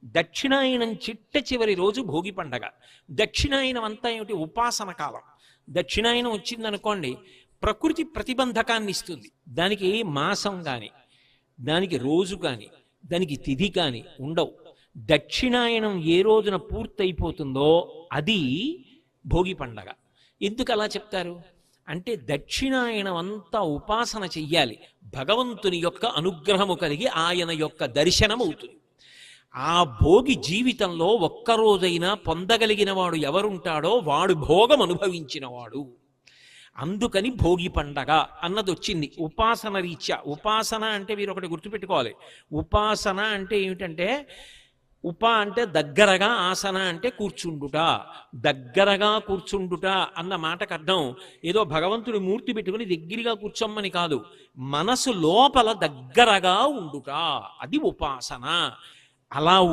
దక్షిణాయనం చిట్ట చివరి రోజు భోగి పండగ. దక్షిణాయనం అంతా ఏమిటి? ఉపాసన కాలం. దక్షిణాయనం వచ్చిందనుకోండి, ప్రకృతి ప్రతిబంధకాన్ని ఇస్తుంది. దానికి మాసం కానీ, దానికి రోజు కానీ, దానికి తిథి కానీ ఉండవు. దక్షిణాయనం ఏ రోజున పూర్తయిపోతుందో అది భోగి పండగ. ఎందుకు అలా చెప్తారు అంటే, దక్షిణాయనం అంతా ఉపాసన చెయ్యాలి, భగవంతుని యొక్క అనుగ్రహము కలిగి ఆయన యొక్క దర్శనం అవుతుంది. ఆ భోగి జీవితంలో ఒక్కరోజైనా పొందగలిగిన వాడు ఎవరుంటాడో వాడు భోగం అనుభవించినవాడు. అందుకని భోగి పండగ అన్నది వచ్చింది ఉపాసన రీత్యా. ఉపాసన అంటే మీరు ఒకటి గుర్తుపెట్టుకోవాలి. ఉపాసన అంటే ఏమిటంటే, అంటే దగ్గరగా, ఆసన అంటే కూర్చుండుట. దగ్గరగా కూర్చుండుట అన్న మాటకు అర్థం ఏదో భగవంతుడి మూర్తి పెట్టుకుని దగ్గరగా కూర్చోమ్మని కాదు, మనసు లోపల దగ్గరగా ఉండుట, అది ఉపాసన. అలా